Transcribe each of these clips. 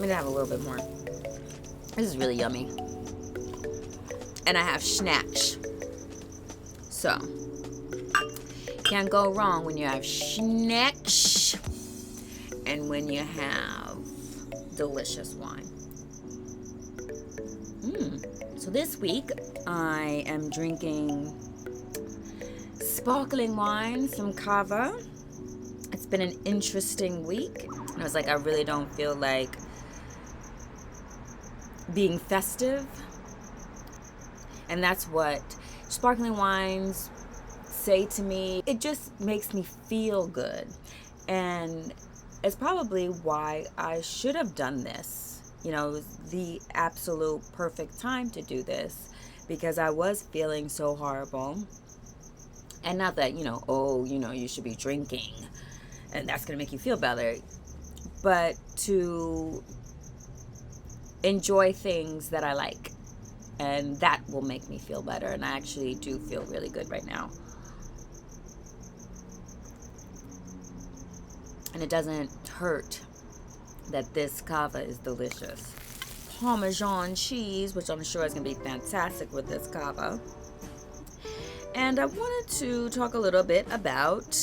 me have a little bit more. This is really yummy. And I have snacks. So, can't go wrong when you have snacks and when you have delicious wine. So this week, I am drinking sparkling wine from Cava. It's been an interesting week. And I was like, I really don't feel like being festive. And that's what sparkling wines say to me. It just makes me feel good. And it's probably why I should have done this. You know, it was the absolute perfect time to do this because I was feeling so horrible. And not that, you should be drinking and that's going to make you feel better. But to enjoy things that I like. And that will make me feel better. And I actually do feel really good right now. And it doesn't hurt that this cava is delicious. Parmesan cheese, which I'm sure is going to be fantastic with this cava. And I wanted to talk a little bit about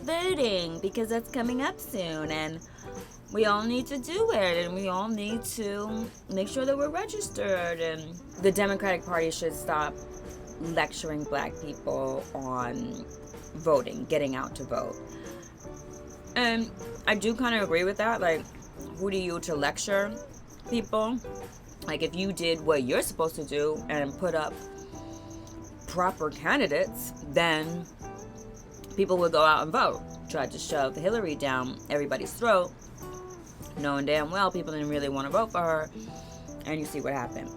voting because that's coming up soon. And we all need to do it, and we all need to make sure that we're registered. And the Democratic Party should stop lecturing black people on voting, getting out to vote. And I do kind of agree with that. Like, who do you to lecture people? Like, if you did what you're supposed to do and put up proper candidates, then people would go out and vote. Try to shove Hillary down everybody's throat, knowing damn well people didn't really want to vote for her, and you see what happened.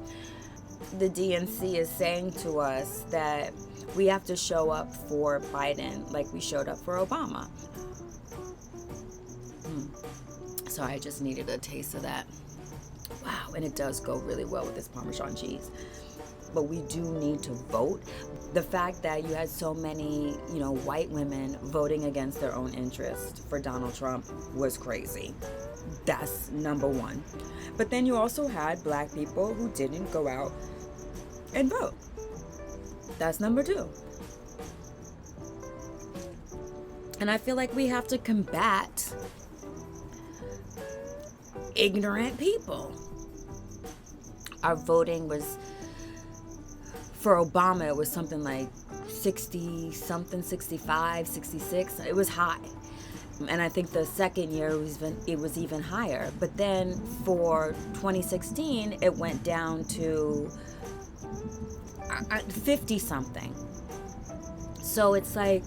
The DNC is saying to us that we have to show up for Biden like we showed up for Obama. Sorry, I just needed a taste of that. Wow, and it does go really well with this Parmesan cheese. But we do need to vote. The fact that you had so many, white women voting against their own interest for Donald Trump was crazy. That's number one. But then you also had black people who didn't go out and vote. That's number two. And I feel like we have to combat ignorant people. Our voting was, for Obama, it was something like 60 something, 65, 66. It was high. And I think the second year it was even higher. But then for 2016, it went down to 50 something. So it's like,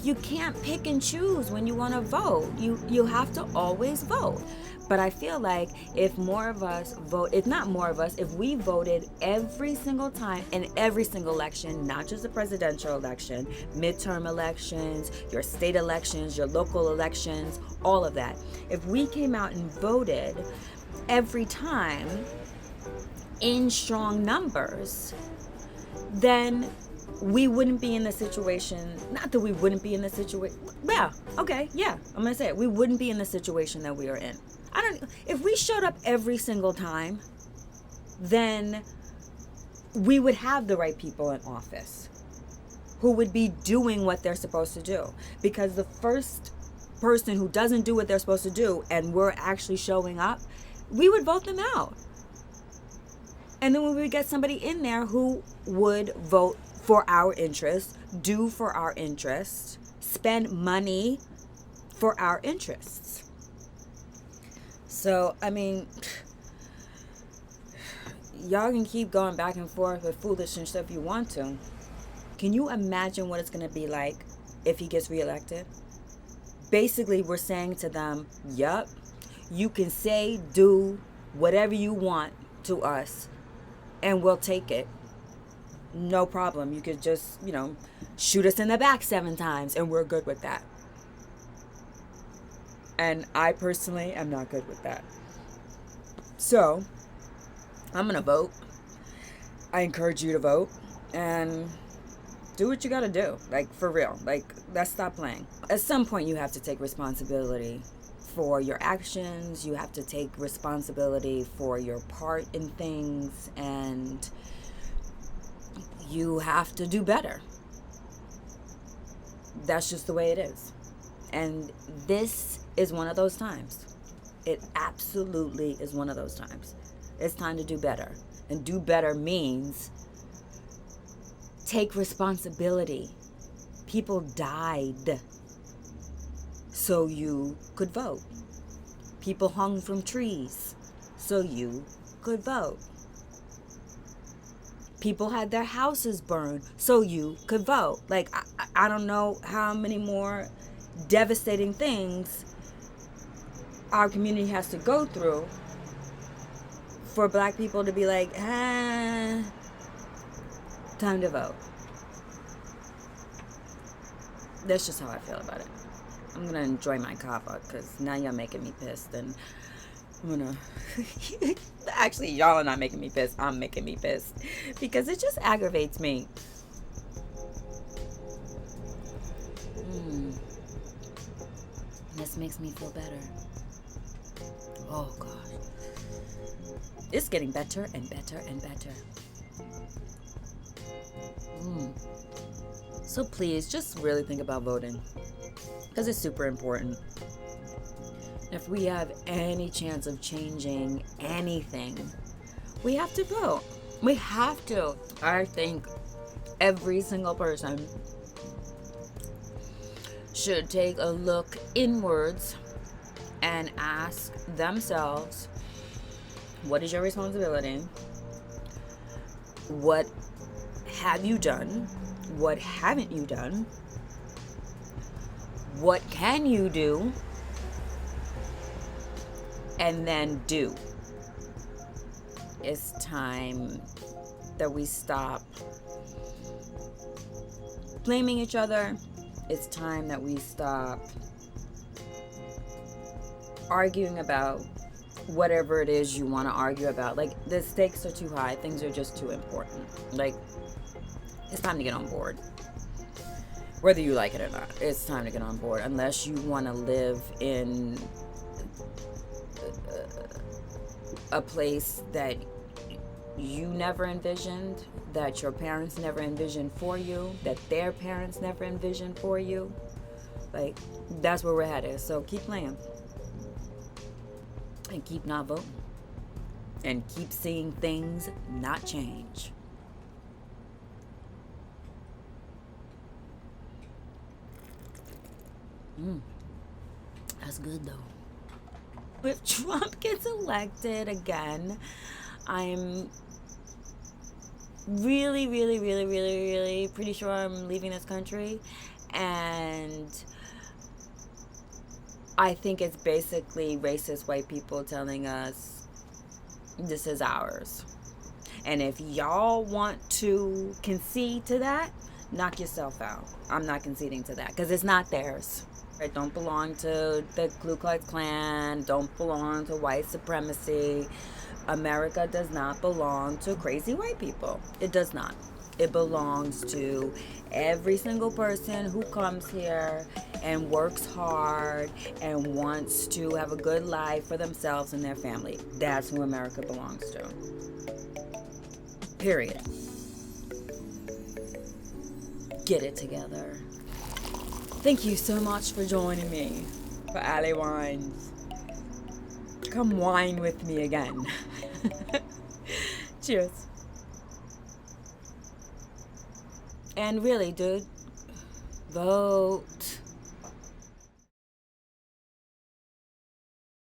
you can't pick and choose when you want to vote. You have to always vote. But I feel like if more of us vote, if not more of us, if we voted every single time in every single election, not just the presidential election, midterm elections, your state elections, your local elections, all of that. If we came out and voted every time in strong numbers, then we wouldn't be in the situation, not that we wouldn't be in the situation, I'm going to say it. We wouldn't be in the situation that we are in. If we showed up every single time, then we would have the right people in office who would be doing what they're supposed to do. Because the first person who doesn't do what they're supposed to do and we're actually showing up, we would vote them out. And then when we get somebody in there who would vote for our interests, do for our interests, spend money for our interests. So, y'all can keep going back and forth with foolish and stuff if you want to. Can you imagine what it's going to be like if he gets reelected? Basically, we're saying to them, yup, you can say, do whatever you want to us, and we'll take it. No problem. You could just, shoot us in the back 7 times, and we're good with that. And I personally am not good with that. So, I'm going to vote. I encourage you to vote. And do what you got to do. Like, for real. Like, let's stop playing. At some point, you have to take responsibility for your actions. You have to take responsibility for your part in things, and you have to do better. That's just the way it is. And this is one of those times. It absolutely is one of those times. It's time to do better. And do better means take responsibility. People died so you could vote. People hung from trees so you could vote. People had their houses burned so you could vote. Like, I don't know how many more devastating things our community has to go through for black people to be like, time to vote. That's just how I feel about it. I'm gonna enjoy my kava because now y'all making me pissed, and I'm gonna actually, y'all are not making me pissed, I'm making me pissed because it just aggravates me. This makes me feel better. Oh gosh, it's getting better and better and better. So please just really think about voting, because it's super important. If we have any chance of changing anything, we have to vote. We have to. I think every single person should take a look inwards and ask themselves, what is your responsibility? What have you done? What haven't you done? What can you do? And then do. It's time that we stop blaming each other. It's time that we stop arguing about whatever it is you want to argue about. Like, the stakes are too high. Things are just too important. Like, it's time to get on board. Whether you like it or not, it's time to get on board. Unless you want to live in a place that you never envisioned, that your parents never envisioned for you, that their parents never envisioned for you. Like, that's where we're headed. So keep playing. And keep not voting. And keep seeing things not change. That's good though. If Trump gets elected again, I'm really pretty sure I'm leaving this country. And I think it's basically racist white people telling us this is ours. And if y'all want to concede to that, knock yourself out. I'm not conceding to that because it's not theirs. It don't belong to the Ku Klux Klan, don't belong to white supremacy. America does not belong to crazy white people. It does not. It belongs to every single person who comes here and works hard and wants to have a good life for themselves and their family. That's who America belongs to. Period. Get it together. Thank you so much for joining me for Allie Whines. Come whine with me again. Cheers. And really, dude, vote.